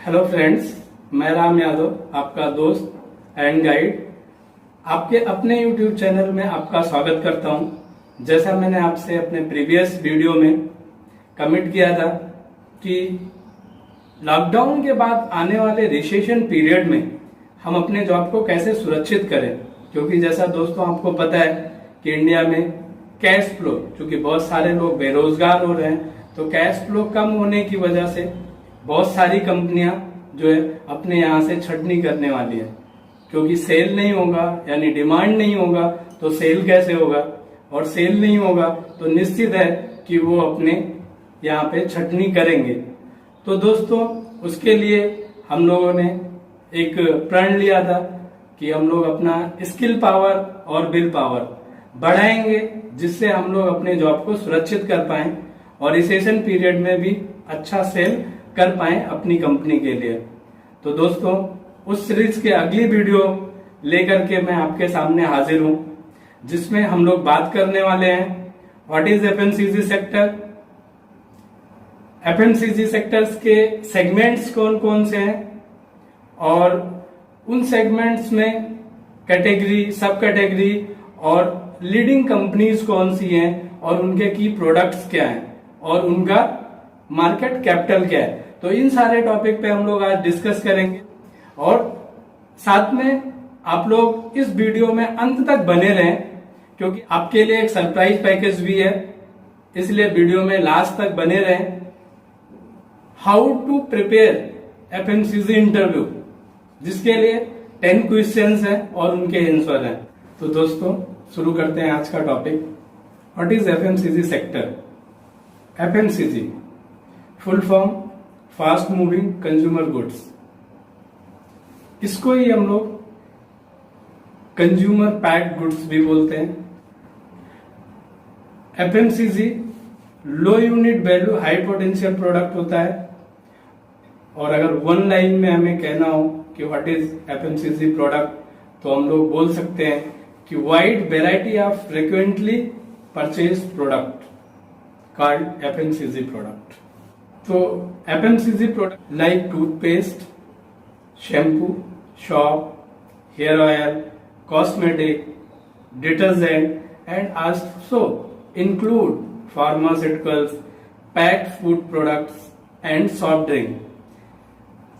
Hello friends, मैं राम यादव, आपका दोस्त एंड गाइड, आपके अपने YouTube चैनल में आपका स्वागत करता हूं। जैसा मैंने आपसे अपने प्रीवियस वीडियो में कमिट किया था कि लॉकडाउन के बाद आने वाले रिसेशन पीरियड में हम अपने जॉब को कैसे सुरक्षित करें, क्योंकि जैसा दोस्तों आपको पता है कि इंडिया में कैश फ्लो, क्योंकि बहुत सारे लोग बेरोजगार हो रहे हैं, तो कैश फ्लो कम होने की वजह से बहुत सारी कंपनियां जो है अपने यहाँ से छटनी करने वाली है। क्योंकि सेल नहीं होगा यानी डिमांड नहीं होगा तो सेल कैसे होगा, और सेल नहीं होगा तो निश्चित है कि वो अपने यहाँ पे छटनी करेंगे। तो दोस्तों उसके लिए हम लोगों ने एक प्रण लिया था कि हम लोग अपना स्किल पावर और विल पावर बढ़ाएंगे, जिससे हम लोग अपने जॉब को सुरक्षित कर पाएं और रिसेशन पीरियड में भी अच्छा सेल कर पाए अपनी कंपनी के लिए। तो दोस्तों उस सीरीज के अगली वीडियो लेकर के मैं आपके सामने हाजिर हूं, जिसमें हम लोग बात करने वाले हैं what is FMCG sector, FMCG sectors के सेगमेंट्स कौन कौन से हैं और उन सेगमेंट्स में कैटेगरी, सब कैटेगरी और लीडिंग कंपनीज कौन सी हैं और उनके की प्रोडक्ट्स क्या हैं और उनका मार्केट कैपिटल क्या है। तो इन सारे टॉपिक पे हम लोग आज डिस्कस करेंगे और साथ में आप लोग इस वीडियो में अंत तक बने रहें, क्योंकि आपके लिए एक सरप्राइज पैकेज भी है, इसलिए वीडियो में लास्ट तक बने रहें। How to prepare FMCG interview, जिसके लिए 10 क्वेश्चंस हैं और उनके आंसर हैं। तो दोस्तों शुरू करते हैं आज का topic. What is FMCG sector? FMCG full form fast moving consumer goods. इसको ही हम लोग कंज्यूमर पैक्ड गुड्स भी बोलते हैं। FMCG low unit value high potential product होता है। और अगर वन लाइन में हमें कहना हो कि व्हाट इज एफएमसीजी प्रोडक्ट, तो हम लोग बोल सकते हैं कि wide variety of frequently purchase product called FMCG product. तो FMCG product like toothpaste, shampoo, soap, hair oil, cosmetic, detergent and also include pharmaceuticals, packed food products and soft drink.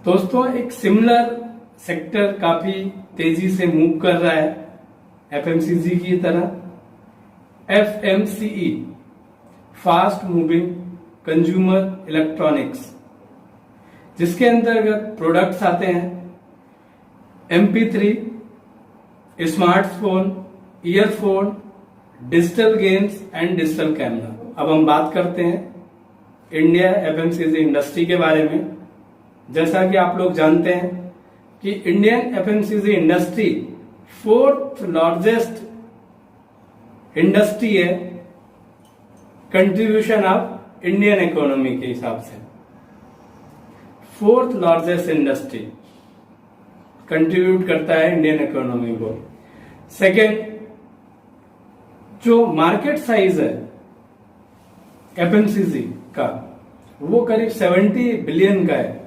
दोस्तों एक सिमिलर सेक्टर काफी तेजी से move कर रहा है FMCG की तरह। एफएमसीई फास्ट मूविंग कंज्यूमर इलेक्ट्रॉनिक्स, जिसके अंतर्गत प्रोडक्ट्स आते हैं MP3, smartphone, earphone, digital games and digital camera. अब हम बात करते हैं इंडिया एफएमसीजी इंडस्ट्री के बारे में। जैसा कि आप लोग जानते हैं कि Indian FMCG industry 4th largest industry है कंट्रीब्यूशन ऑफ इंडियन इकोनॉमी के हिसाब से। 4th लार्जेस्ट इंडस्ट्री कंट्रीब्यूट करता है इंडियन इकोनॉमी को। सेकेंड, जो मार्केट साइज है एफएमसीजी का वो करीब 70 बिलियन का है,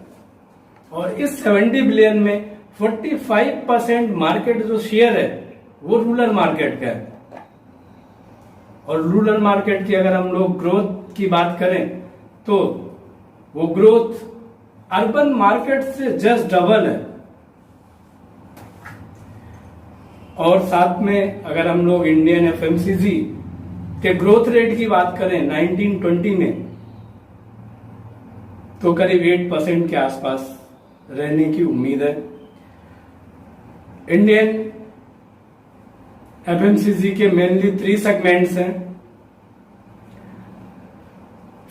और इस 70 बिलियन में 45% मार्केट जो शेयर है वो रूरल मार्केट का है। और रूरल मार्केट की अगर हम लोग ग्रोथ की बात करें तो वो ग्रोथ अर्बन मार्केट से जस्ट डबल है। और साथ में अगर हम लोग इंडियन एफएमसीजी के ग्रोथ रेट की बात करें 1920 में, तो करीब 8% के आसपास रहने की उम्मीद है। इंडियन एफएमसीजी के मेनली 3 सेगमेंट्स हैं।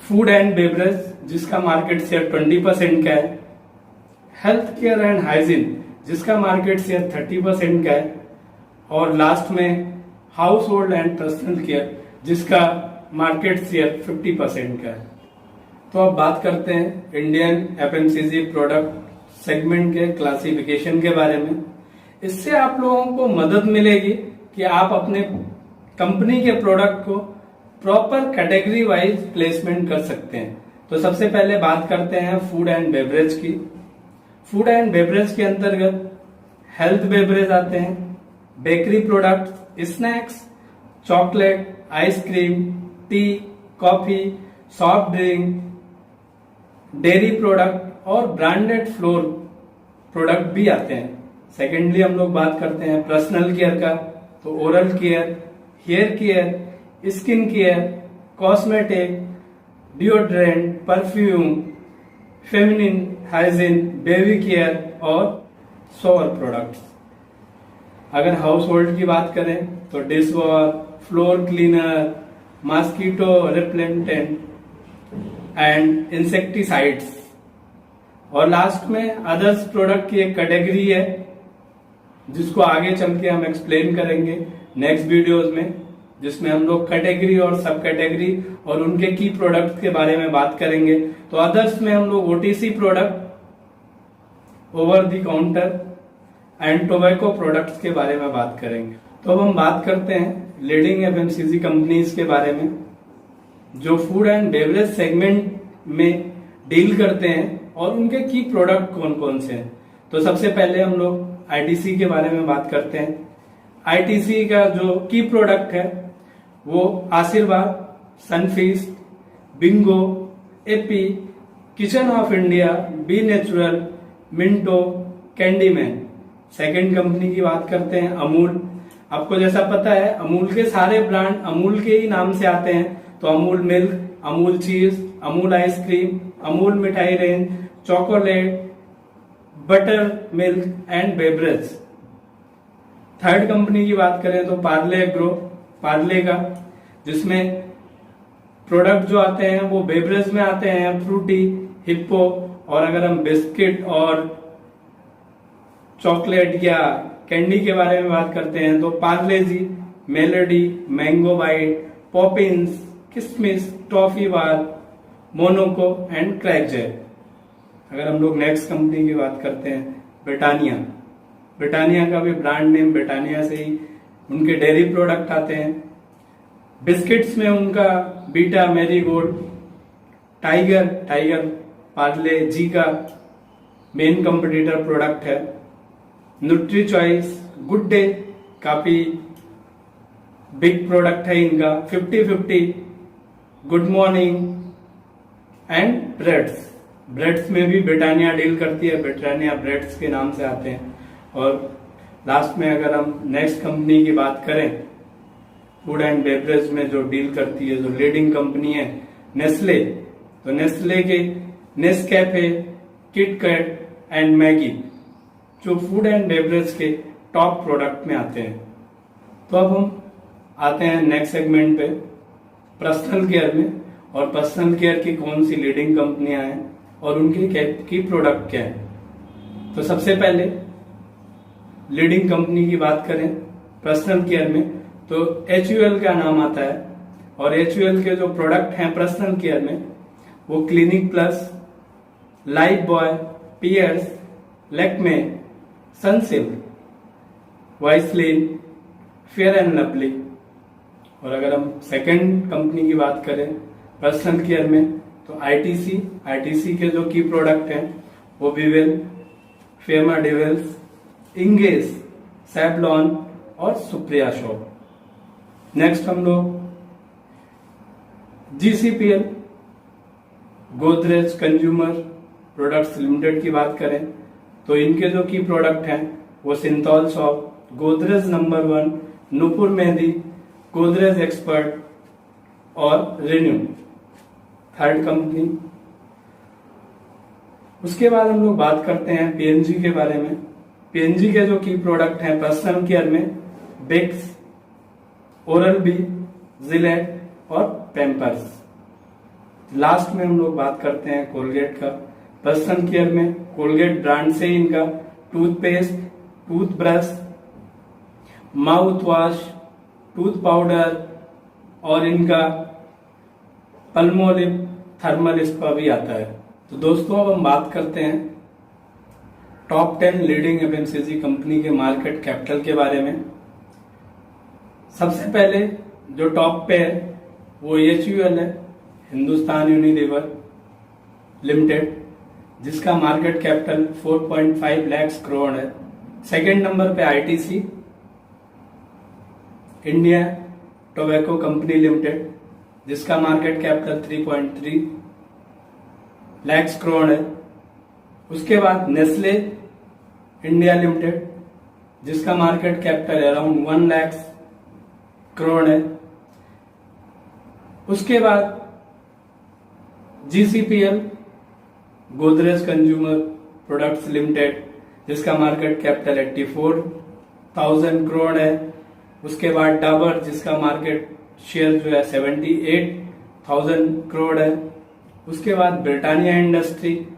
फूड एंड बेवरेज, जिसका मार्केट शेयर 20% का है। हेल्थ केयर एंड हाइजीन, जिसका मार्केट शेयर 30% का है। और लास्ट में house hold and personal care, जिसका मार्केट शेयर 50% का है। तो अब बात करते हैं इंडियन एफएमसीजी प्रोडक्ट सेगमेंट के क्लासिफिकेशन के बारे में। इससे आप लोगों को मदद मिलेगी कि आप अपने कंपनी के प्रोडक्ट को प्रॉपर कैटेगरी वाइज प्लेसमेंट कर सकते हैं। तो सबसे पहले बात करते हैं फूड एंड बेवरेज की। फूड एंड बेवरेज के अंतर्गत हेल्थ बेवरेज आते हैं, bakery products, snacks, chocolate, ice cream, T, coffee, soft drink, dairy product और ब्रांडेड फ्लोर प्रोडक्ट भी आते हैं। सेकेंडली हम लोग बात करते हैं पर्सनल केयर का, तो oral care, hair care, skin care, cosmetic, deodorant, perfume, feminine hygiene, baby care और शॉवर प्रोडक्ट्स। अगर हाउस होल्ड की बात करें तो dish wash, floor cleaner, mosquito repellent and insecticides. और लास्ट में अदर्स प्रोडक्ट की एक कैटेगरी है जिसको आगे चल के हम एक्सप्लेन करेंगे नेक्स्ट वीडियोस में, जिसमें हम लोग कैटेगरी और सब कैटेगरी और उनके की प्रोडक्ट के बारे में बात करेंगे। तो अदर्स में हम लोग OTC product, over the counter and tobacco products के बारे में बात करेंगे। तो अब हम बात करते हैं लीडिंग एफएमसीजी कंपनीज के बारे में जो फूड एंड बेवरेज सेगमेंट में डील करते हैं और उनके की प्रोडक्ट कौन कौन से हैं। तो सबसे पहले हम लोग आईटीसी के बारे में बात करते हैं। आईटीसी का जो की प्रोडक्ट है वो Aashirvaad, Sunfeast, Bingo, Yippee, kitchen of India, B natural, Minto, Candyman. Second company की बात करते हैं अमूल। आपको जैसा पता है अमूल के सारे ब्रांड अमूल के ही नाम से आते हैं, तो अमूल मिल्क, अमूल चीज, अमूल आइसक्रीम, अमूल मिठाई range, chocolate, butter milk and beverage. Third company की बात करें तो पार्ले एग्रो, पार्ले का, जिसमें प्रोडक्ट जो आते हैं वो बेवरेज में आते हैं, फ्रूटी, हिप्पो। और अगर हम बिस्किट और चॉकलेट या कैंडी के बारे में बात करते हैं तो Parle G, Melody, Mango Bite, Poppins, Kismi, toffee bar, Monaco and KrackJack. अगर हम लोग नेक्स्ट कंपनी की बात करते हैं ब्रिटानिया, ब्रिटानिया का भी ब्रांड नेम ब्रिटानिया से ही उनके डेयरी प्रोडक्ट आते हैं। बिस्किट्स में उनका बीटा, Marigold, Tiger, Tiger Parle G का मेन कंपटीटर प्रोडक्ट है। न्यूट्री चॉइस, गुड डे काफी बिग प्रोडक्ट है इनका। 50-50, Good Morning and breads, breads में भी ब्रिटानिया डील करती है, ब्रिटानिया ब्रेड्स के नाम से आते हैं। और लास्ट में अगर हम नेक्स्ट कंपनी की बात करें फूड एंड बेवरेज में जो डील करती है, जो लीडिंग कंपनी है नेस्ले, तो नेस्ले के नेस्कैफे, किटकैट एंड मैगी जो फूड एंड बेवरेज के टॉप प्रोडक्ट में आते हैं। तो अब हम आते हैं नेक्स्ट सेगमेंट पे पर्सनल केयर में, और पर्सनल केयर की कौन सी लीडिंग कंपनियां हैं और उनकी की प्रोडक्ट क्या है। तो सबसे पहले लीडिंग कंपनी की बात करें पर्सनल केयर में तो HUL का नाम आता है, और HUL के जो प्रोडक्ट हैं पर्सनल केयर में वो Clinic Plus, Lifebuoy, Pears, Lakme, Sunsilk, Vaseline, Fair and Lovely. और अगर हम सेकंड कंपनी की बात करें पर्सनल केयर में तो आईटीसी के जो की प्रोडक्ट हैं वो विवेल, फेमा डिवेल्स, इंगेस, सैवलॉन और सुप्रिया शॉप। नेक्स्ट हम लोग GCPL, Godrej consumer products limited की बात करें तो इनके जो की प्रोडक्ट हैं वो Cinthol shop, Godrej number 1, Nupur mehndi, Godrej expert और रिन्यू। Third company. उसके बाद हम लोग बात करते हैं PNG के बारे में। PNG के जो की प्रोडक्ट हैं पर्सनल केयर में बिक्स, ओरल बी, जिलेट और पैम्पर्स। लास्ट में हम लोग बात करते हैं कोलगेट का। पर्सनल केयर में कोलगेट ब्रांड से इनका toothpaste, toothbrush, mouth wash, tooth powder और इनका पल्मोलिव थर्मल स्पा भी आता है। तो दोस्तों अब हम बात करते हैं टॉप 10 लीडिंग FMCG कंपनी के मार्केट कैपिटल के बारे में। सबसे पहले जो टॉप पे है वो HUL है, हिंदुस्तान यूनिलीवर लिमिटेड, जिसका मार्केट कैपिटल 4.5 लाख करोड़ है। सेकंड नंबर पे ITC, India tobacco company limited, जिसका मार्केट कैपिटल 3.3 लाख करोड़ है। उसके बाद नेस्ले इंडिया लिमिटेड, जिसका market capital around 1 lakh crore है। उसके बाद GCPL, Godrej consumer products limited, जिसका मार्केट कैपिटल 84,000 करोड़ है। उसके बाद डाबर, जिसका मार्केट शेयर जो है 78,000 करोड़ है। उसके बाद ब्रिटानिया इंडस्ट्री,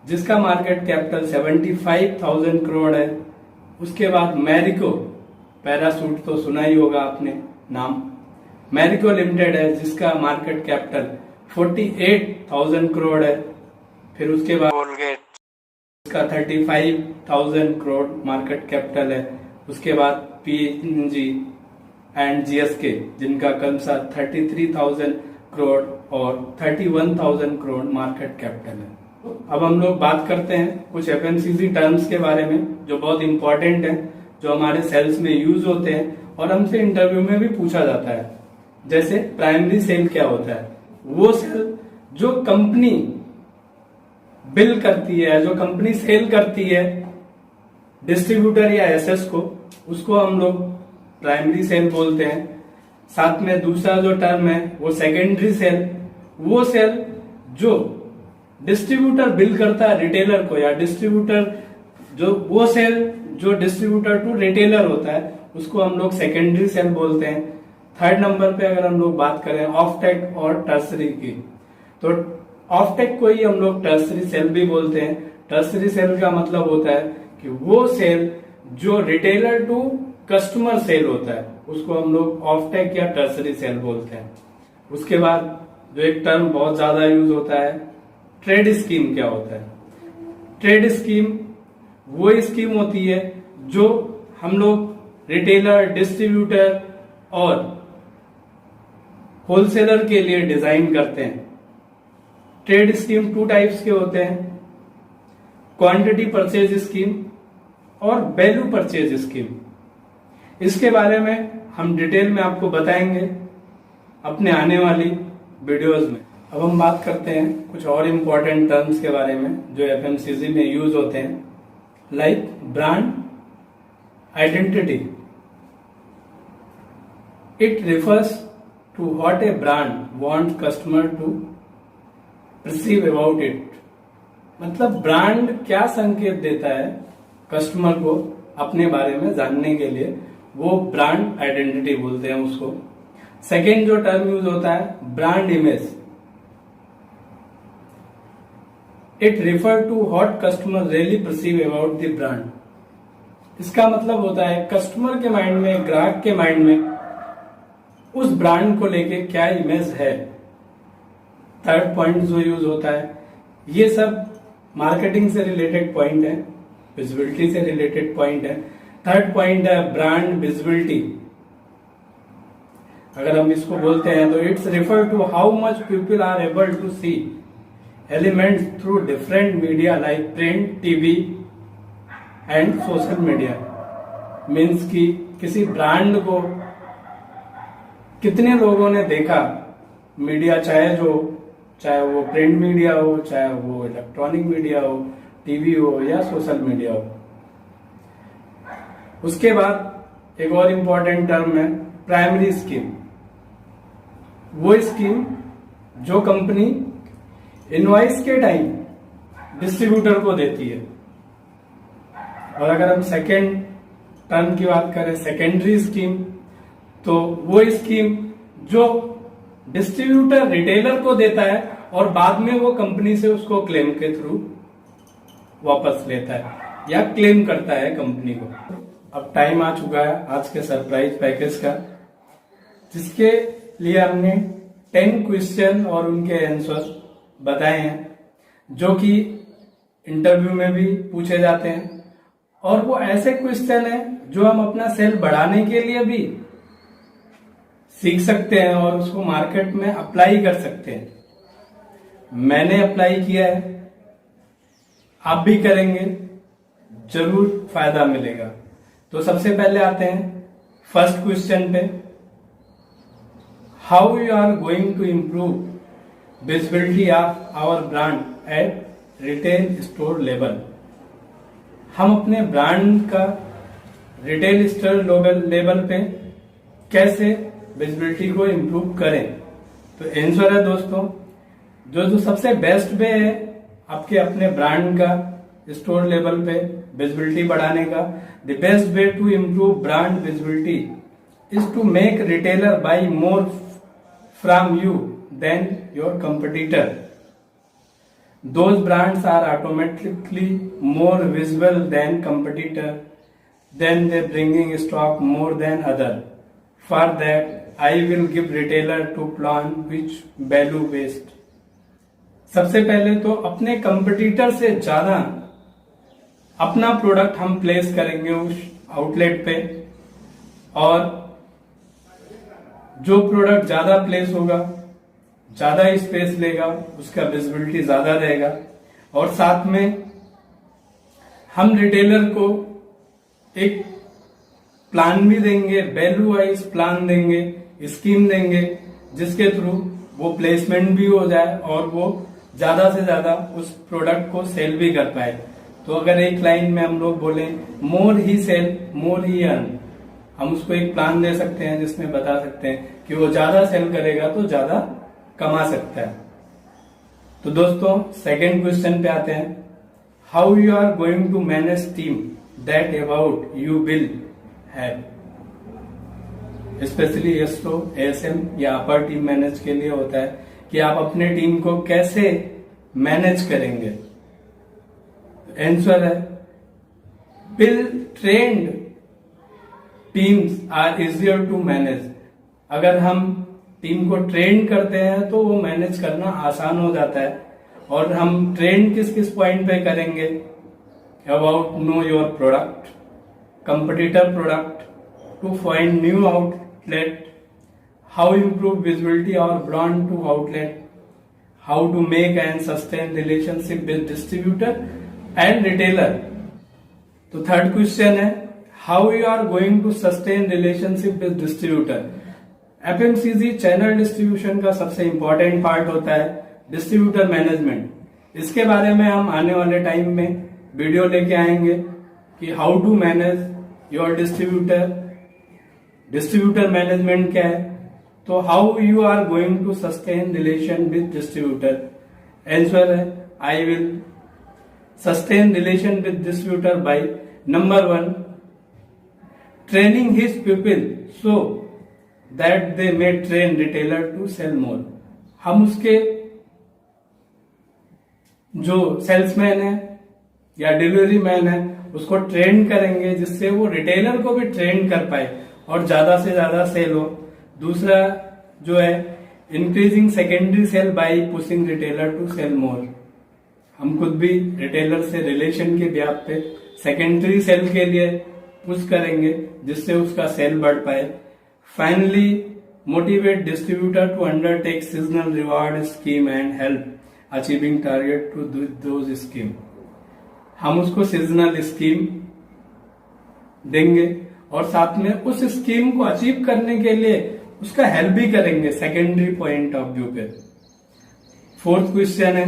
जिसका मार्केट कैपिटल 75,000 करोड़ है। उसके बाद मैरिको, पैरासूट तो सुना ही होगा आपने नाम, मैरिको लिमिटेड है, जिसका मार्केट कैपिटल 48,000 करोड़ है। फिर उसके बाद कोलगेट, जिसका 35,000 करोड़ मार्केट कैपिटल है। उसके बाद पीएनजी एंड जीएसके, जिनका कम सा 33,000 करोड़ और 31,000 करोड़ मार्केट कैपिटल है। अब हम लोग बात करते हैं कुछ एफएमसीजी टर्म्स के बारे में जो बहुत इंपॉर्टेंट है, जो हमारे सेल्स में यूज होते हैं और हमसे इंटरव्यू में भी पूछा जाता है। जैसे प्राइमरी सेल क्या होता है? वो सेल जो कंपनी बिल करती है, जो कंपनी सेल करती है डिस्ट्रीब्यूटर या एसएस को, उसको हम लोग प्राइमरी सेल बोलते हैं। साथ में दूसरा जो टर्म है वो सेकेंडरी सेल, वो सेल जो डिस्ट्रीब्यूटर बिल करता है रिटेलर को, या डिस्ट्रीब्यूटर जो वो सेल जो डिस्ट्रीब्यूटर टू रिटेलर होता है, उसको हम लोग सेकेंडरी सेल बोलते हैं। थर्ड नंबर पे अगर हम लोग बात करें ऑफ-टेक और टर्सरी की, तो ऑफ-टेक को ही हम लोग टर्सरी सेल भी बोलते हैं। टर्सरी सेल का मतलब होता है कि वो सेल जो रिटेलर टू कस्टमर सेल होता है, उसको हम लोग ऑफ-टेक या टर्सरी सेल बोलते हैं। उसके बाद जो एक टर्म बहुत ज्यादा यूज होता है, ट्रेड स्कीम क्या होता है? ट्रेड स्कीम वो स्कीम होती है जो हम लोग रिटेलर, डिस्ट्रीब्यूटर और होलसेलर के लिए डिजाइन करते हैं। ट्रेड स्कीम 2 टाइप्स के होते हैं, क्वांटिटी परचेज स्कीम और वैल्यू परचेज स्कीम। इसके बारे में हम डिटेल में आपको बताएंगे अपने आने वाली वीडियोस में। अब हम बात करते हैं कुछ और इम्पोर्टेंट टर्म्स के बारे में जो एफएमसीजी में यूज होते हैं, like brand identity. It refers to what a brand want customer to perceive about it. मतलब ब्रांड क्या संकेत देता है कस्टमर को अपने बारे में जानने के लिए, वो ब्रांड आइडेंटिटी बोलते हैं उसको। सेकेंड जो टर्म यूज होता है brand image. It refer to what customer really perceive about the brand. इसका मतलब होता है कस्टमर के माइंड में, ग्राहक के माइंड में उस ब्रांड को लेके क्या इमेज है। थर्ड पॉइंट जो यूज होता है, ये सब मार्केटिंग से रिलेटेड पॉइंट है, विजिबिलिटी से रिलेटेड पॉइंट है। थर्ड पॉइंट है ब्रांड विजिबिलिटी। अगर हम इसको बोलते हैं तो it's refer to how much people are able to see elements through different media like print, TV and social media. Means कि किसी ब्रांड को कितने लोगों ने देखा, मीडिया चाहे वो प्रिंट मीडिया हो, चाहे वो इलेक्ट्रॉनिक मीडिया हो, टीवी हो या सोशल मीडिया हो। उसके बाद एक और इम्पोर्टेंट टर्म है प्राइमरी स्कीम। वो स्कीम जो कंपनी इनवॉइस के टाइम डिस्ट्रीब्यूटर को देती है। और अगर हम सेकेंड टर्म की बात करें सेकेंडरी स्कीम, तो वो स्कीम जो डिस्ट्रीब्यूटर रिटेलर को देता है और बाद में वो कंपनी से उसको क्लेम के थ्रू वापस लेता है या क्लेम करता है कंपनी को। अब टाइम आ चुका है आज के सरप्राइज पैकेज का, जिसके लिए हमने 10 क्वेश्चन और उनके आंसर बताए हैं, जो कि इंटरव्यू में भी पूछे जाते हैं। और वो ऐसे क्वेश्चन हैं जो हम अपना सेल बढ़ाने के लिए भी सीख सकते हैं और उसको मार्केट में अप्लाई कर सकते हैं। मैंने अप्लाई किया है, आप भी करेंगे, जरूर फायदा मिलेगा। तो सबसे पहले आते हैं फर्स्ट क्वेश्चन पे। How you are going to improve visibility of our brand at retail store level. हम अपने ब्रांड का रिटेल स्टोर लेवल पे कैसे विजिबिलिटी को इम्प्रूव करें। तो आंसर है दोस्तों, जो सबसे बेस्ट वे है आपके अपने ब्रांड का स्टोर लेवल पे विजिबिलिटी बढ़ाने का, the best way to improve brand visibility is to make retailer buy more from you then your competitor. Those brands are automatically more visible than competitor, then they bringing stock more than other. For that, I will give retailer to plan which value based. सबसे पहले तो अपने competitor से ज्यादा अपना product हम place करेंगे उस आउटलेट पे, और जो प्रोडक्ट ज्यादा प्लेस होगा, ज्यादा स्पेस लेगा, उसका विजिबिलिटी ज्यादा रहेगा। और साथ में हम रिटेलर को एक प्लान भी देंगे, वैल्यू वाइज प्लान देंगे, स्कीम देंगे, जिसके थ्रू वो प्लेसमेंट भी हो जाए और वो ज्यादा से ज्यादा उस प्रोडक्ट को सेल भी कर पाए। तो अगर एक लाइन में हम लोग बोले मोर ही सेल मोर ही अर्न, हम उसको एक प्लान दे सकते हैं जिसमें बता सकते हैं कि वो ज्यादा सेल करेगा तो ज्यादा कमा सकता है। तो दोस्तों सेकंड क्वेश्चन पे आते हैं। How you are going to manage team that about you will have, specially SO ASM या अपर टीम मैनेज के लिए होता है कि आप अपने टीम को कैसे मैनेज करेंगे। आंसर है well trained teams are easier to manage. अगर हम टीम को ट्रेन करते हैं तो वो मैनेज करना आसान हो जाता है। और हम ट्रेन किस किस पॉइंट पे करेंगे, about know your product, competitor product, to find new outlet, how improve visibility और brand to outlet, how to make and sustain relationship with distributor and retailer. तो थर्ड क्वेश्चन है how you are going to sustain relationship with distributor. FMCG channel distribution का सबसे important part होता है distributor management. इसके बारे में हम आने वाले टाइम में वीडियो लेके आएंगे कि how to manage your distributor, distributor management क्या है। तो how you are going to sustain relation with distributor. Answer है I will sustain relation with distributor by number 1 training his people so that they may train retailer to sell more. हम उसके जो salesman है या delivery man है उसको train करेंगे जिससे वो रिटेलर को भी ट्रेन कर पाए और ज्यादा से ज्यादा सेल हो। दूसरा जो है increasing secondary sale by pushing retailer to sell more. हम खुद भी रिटेलर से रिलेशन के ब्याप पे सेकेंडरी सेल के लिए पुश करेंगे जिससे उसका सेल बढ़ पाए। Finally, motivate distributor to undertake seasonal reward scheme and help achieving target to those scheme. हम उसको सीजनल स्कीम देंगे और साथ में उस स्कीम को अचीव करने के लिए उसका हेल्प भी करेंगे सेकेंडरी पॉइंट ऑफ व्यू पे। फोर्थ क्वेश्चन है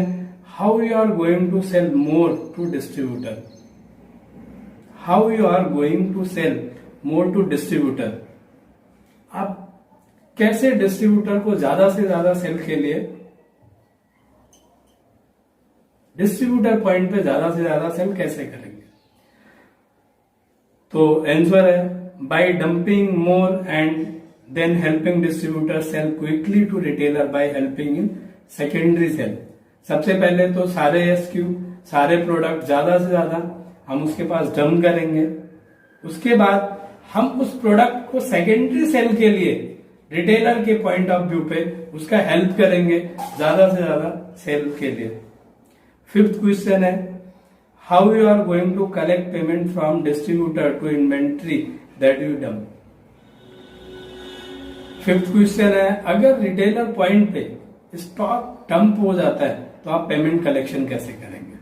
how you are going to sell more to distributor. How you are going to sell more to distributor. आप कैसे डिस्ट्रीब्यूटर को ज्यादा से ज्यादा सेल के लिए डिस्ट्रीब्यूटर पॉइंट पे ज्यादा से ज्यादा सेल कैसे करेंगे। तो आंसर है by dumping more and then helping distributor sell quickly to retailer by helping in secondary sale. सबसे पहले तो सारे एसक्यू, सारे प्रोडक्ट ज्यादा से ज्यादा हम उसके पास डंप करेंगे। उसके बाद हम उस प्रोडक्ट को सेकेंडरी सेल के लिए रिटेलर के पॉइंट ऑफ व्यू पे उसका हेल्प करेंगे ज्यादा से ज्यादा सेल के लिए। फिफ्थ क्वेश्चन है how you are going to collect payment from distributor to inventory that you dump. Fifth question है अगर रिटेलर पॉइंट पे स्टॉक डंप हो जाता है तो आप पेमेंट कलेक्शन कैसे करेंगे।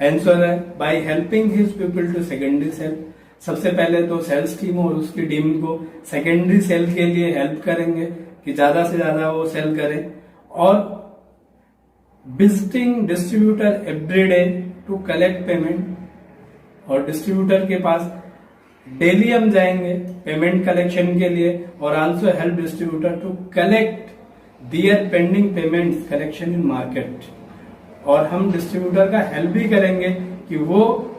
आंसर है by helping his people to secondary sale. सबसे पहले तो सेल्स टीम और उसकी टीम को सेकेंडरी सेल के लिए हेल्प करेंगे कि ज्यादा से ज्यादा वो सेल करें। और visiting distributor every day to collect payment, और डिस्ट्रीब्यूटर के पास डेली हम जाएंगे पेमेंट कलेक्शन के लिए। और also help distributor to collect their pending payment collection in market. और हम डिस्ट्रीब्यूटर का हेल्प भी करेंगे कि वो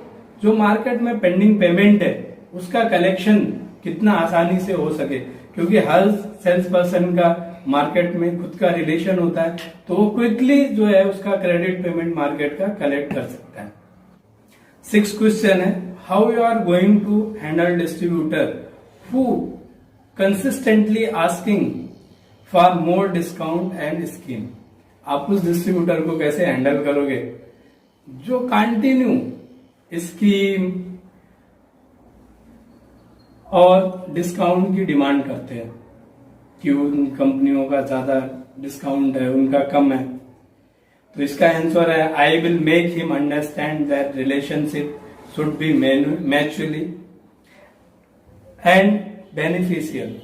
जो मार्केट में पेंडिंग पेमेंट है उसका कलेक्शन कितना आसानी से हो सके, क्योंकि हर सेल्स पर्सन का मार्केट में खुद का रिलेशन होता है, तो वो क्विकली जो है उसका क्रेडिट पेमेंट मार्केट का कलेक्ट कर सकता है। 6th क्वेश्चन है how you are going to handle distributor who consistently asking for more discount and scheme. आप उस डिस्ट्रीब्यूटर को कैसे हैंडल करोगे जो कंटिन्यू स्कीम और डिस्काउंट की डिमांड करते हैं कि उन कंपनियों का ज्यादा डिस्काउंट है, उनका कम है। तो इसका आंसर है I will make him understand that relationship should be mutually and beneficial.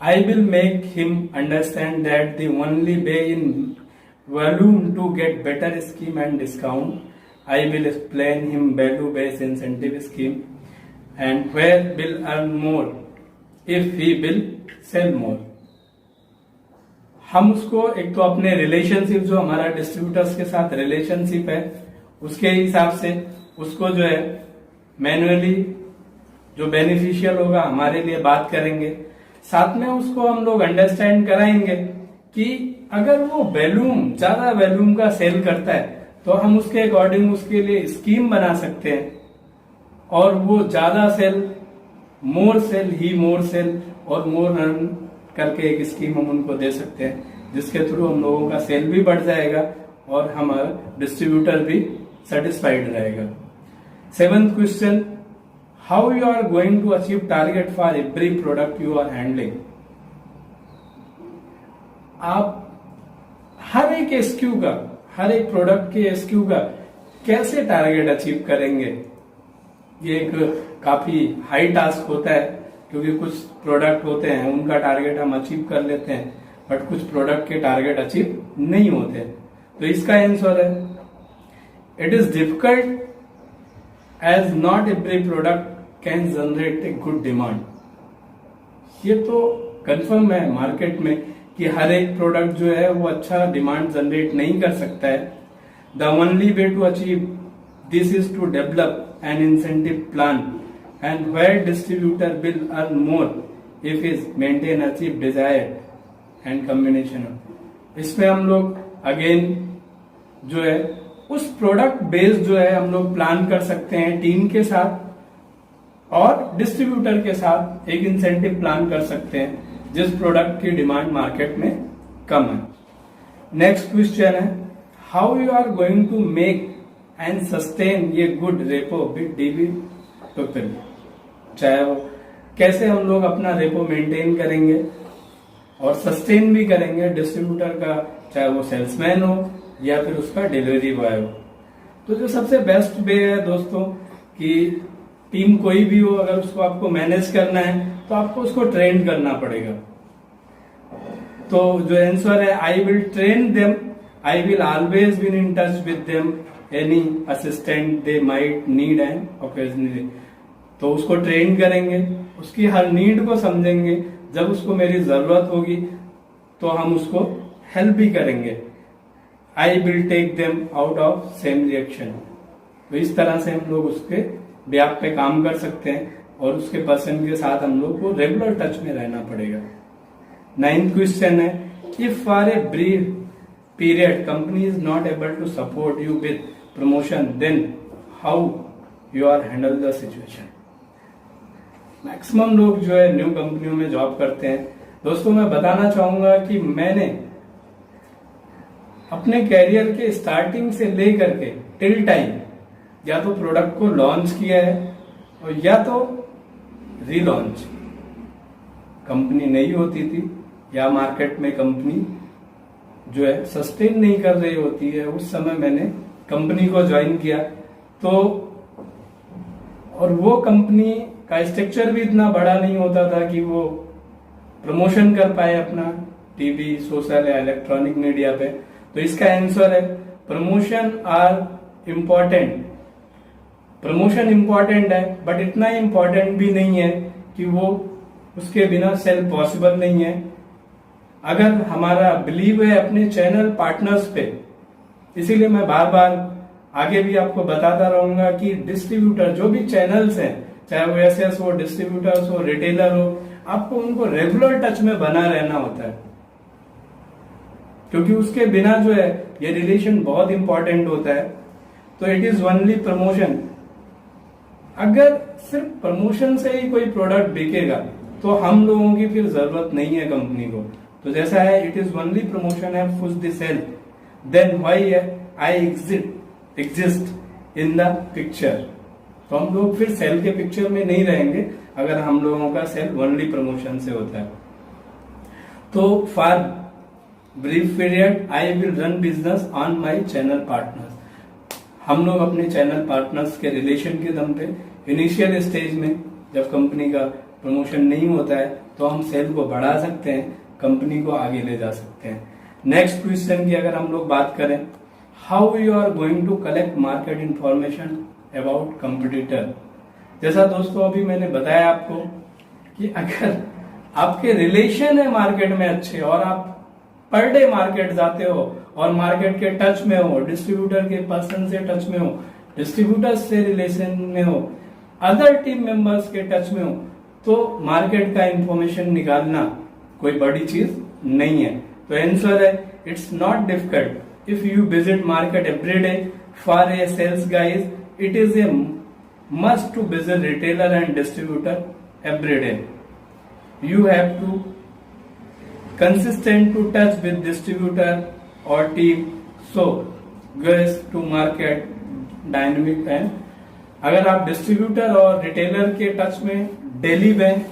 I will make him understand that the only way in volume to get better scheme and discount. I will explain him value-based incentive scheme and where will earn more if he will sell more. हम उसको एक तो अपने relationship, जो हमारा distributors के साथ relationship है, उसके हिसाब से उसको जो है मैन्युअली जो बेनिफिशियल होगा हमारे लिए बात करेंगे। साथ में उसको हम लोग अंडरस्टैंड कराएंगे कि अगर वो ज्यादा वॉल्यूम का सेल करता है तो हम उसके अकॉर्डिंग उसके लिए स्कीम बना सकते हैं, और वो ज्यादा सेल मोर सेल और मोर अर्न करके एक स्कीम हम उनको दे सकते हैं, जिसके थ्रू हम लोगों का सेल भी बढ़ जाएगा और हमारा डिस्ट्रीब्यूटर भी सेटिस्फाइड रहेगा। 7th question how you are going to achieve target for every product you are handling. आप हर एक एसक्यू का, हर एक प्रोडक्ट के एसक्यू का कैसे टारगेट अचीव करेंगे। ये एक काफी हाई टास्क होता है, क्योंकि कुछ प्रोडक्ट होते हैं उनका टारगेट हम अचीव कर लेते हैं, बट कुछ प्रोडक्ट के टारगेट अचीव नहीं होते। तो इसका आंसर है it is difficult as not every product can generate a good demand. ये तो कंफर्म है मार्केट में कि हर एक प्रोडक्ट जो है वो अच्छा डिमांड जनरेट नहीं कर सकता है। The only way to achieve this is to develop an incentive plan and where distributor will earn more if is maintain achieve desired and combination. इसमें हम लोग अगेन जो है उस प्रोडक्ट बेस्ड जो है हम लोग प्लान कर सकते हैं टीम के साथ, और डिस्ट्रीब्यूटर के साथ एक इंसेंटिव प्लान कर सकते हैं जिस प्रोडक्ट की डिमांड मार्केट में कम है। नेक्स्ट क्वेश्चन है how you are going to make and sustain ये good rapport with DB people. चाहे वो कैसे हम लोग अपना रेपो मेंटेन करेंगे और सस्टेन भी करेंगे डिस्ट्रीब्यूटर का, चाहे वो सेल्समैन हो या फिर उसका डिलीवरी बॉय हो। तो जो सबसे बेस्ट वे है दोस्तों कि टीम कोई भी हो, अगर उसको आपको मैनेज करना है तो आपको उसको ट्रेन करना पड़ेगा। तो जो आंसर है I will train them, I will always be in touch with them any assistant they might need and occasionally. तो उसको ट्रेन करेंगे, उसकी हर नीड को समझेंगे, जब उसको मेरी जरूरत होगी तो हम उसको हेल्प भी करेंगे। I will take them out of same reaction. तो इस तरह से हम लोग उसके ब्याप पे काम कर सकते हैं और उसके पर्सन के साथ हम लोग को रेगुलर टच में रहना पड़ेगा। 9th क्वेश्चन है if for a brief period company is not able to support you with promotion then how you are handle the situation. Maximum लोग जो है न्यू कंपनियों में जॉब करते हैं। दोस्तों मैं बताना चाहूंगा कि मैंने अपने कैरियर के स्टार्टिंग से लेकर के टिल टाइम या तो प्रोडक्ट को लॉन्च किया है और या तो रीलॉन्च। कंपनी नहीं होती थी या मार्केट में कंपनी जो है सस्टेन नहीं कर रही होती है, उस समय मैंने कंपनी को ज्वाइन किया, तो और वो कंपनी का स्ट्रक्चर भी इतना बड़ा नहीं होता था कि वो प्रमोशन कर पाए अपना टीवी, सोशल या इलेक्ट्रॉनिक मीडिया पे। तो इसका आंसर है promotion are important. Promotion important है, बट इतना इम्पोर्टेंट भी नहीं है कि वो उसके बिना सेल पॉसिबल नहीं है। अगर हमारा बिलीव है अपने चैनल पार्टनर्स पे, इसीलिए मैं बार बार आगे भी आपको बताता रहूंगा कि डिस्ट्रीब्यूटर जो भी चैनल्स हैं, चाहे वो एसएस हो, डिस्ट्रीब्यूटर्स हो, रिटेलर हो, आपको उनको रेगुलर टच में बना रहना होता है, क्योंकि उसके बिना जो है ये रिलेशन बहुत इंपॉर्टेंट होता है। तो इट इज ओनली प्रमोशन। अगर सिर्फ प्रमोशन से ही कोई प्रोडक्ट बिकेगा तो हम लोगों की फिर जरूरत नहीं है कंपनी को। तो जैसा है इट इज ओनली प्रमोशन है push the sale, then why I exist in the picture. तो हम लोग फिर सेल के पिक्चर में नहीं रहेंगे अगर हम लोगों का सेल ओनली प्रमोशन से होता है। तो for brief period I will run business on my channel partners. हम लोग अपने चैनल पार्टनर्स के रिलेशन के दम पे इनिशियल स्टेज में जब कंपनी का प्रमोशन नहीं होता है तो हम सेल को बढ़ा सकते हैं, कंपनी को आगे ले जा सकते हैं। नेक्स्ट क्वेश्चन की अगर हम लोग बात करें, how you are going to collect market information about competitor. जैसा दोस्तों अभी मैंने बताया आपको कि अगर आपके रिलेशन है मार्केट में अच्छे और आप पर डे मार्केट जाते हो और मार्केट के टच में हो, डिस्ट्रीब्यूटर के पर्सन से टच में हो, डिस्ट्रीब्यूटर से रिलेशन में हो, अदर टीम मेंबर्स के टच में हो, तो मार्केट का इंफॉर्मेशन निकालना कोई बड़ी चीज नहीं है। तो आंसर है it's not difficult if you visit market every day for a sales guys. It is a must to visit retailer and distributor every day. You have to consistent to touch with distributor or team, so goes to market dynamic। and अगर आप distributor और retailer के touch में daily में,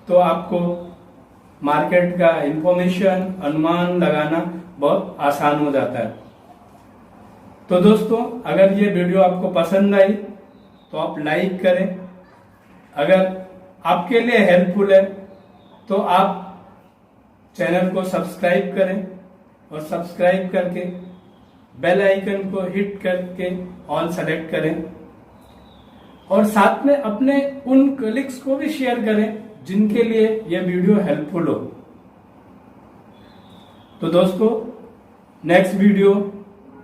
तो आपको market का information अनुमान लगाना बहुत आसान हो जाता है। तो दोस्तों अगर ये वीडियो आपको पसंद आई तो आप लाइक करें। अगर आपके लिए हेल्पफुल है तो आप चैनल को सब्सक्राइब करें और सब्सक्राइब करके बेल आइकन को हिट करके ऑल सेलेक्ट करें, और साथ में अपने उन कलीग्स को भी शेयर करें जिनके लिए यह वीडियो हेल्पफुल हो। तो दोस्तों नेक्स्ट वीडियो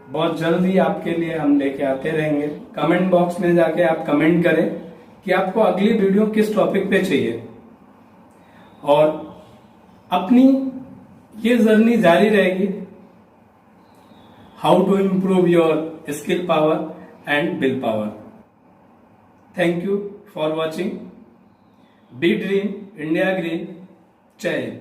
बहुत जल्दी आपके लिए हम लेके आते रहेंगे। कमेंट बॉक्स में जाके आप कमेंट करें कि आपको अगली वीडियो किस टॉपिक पे चाहिए, और अपनी ये जर्नी जारी रहेगी, how to improve your skill power and will power. Thank you for watching. Be dream India green. जय हिंद।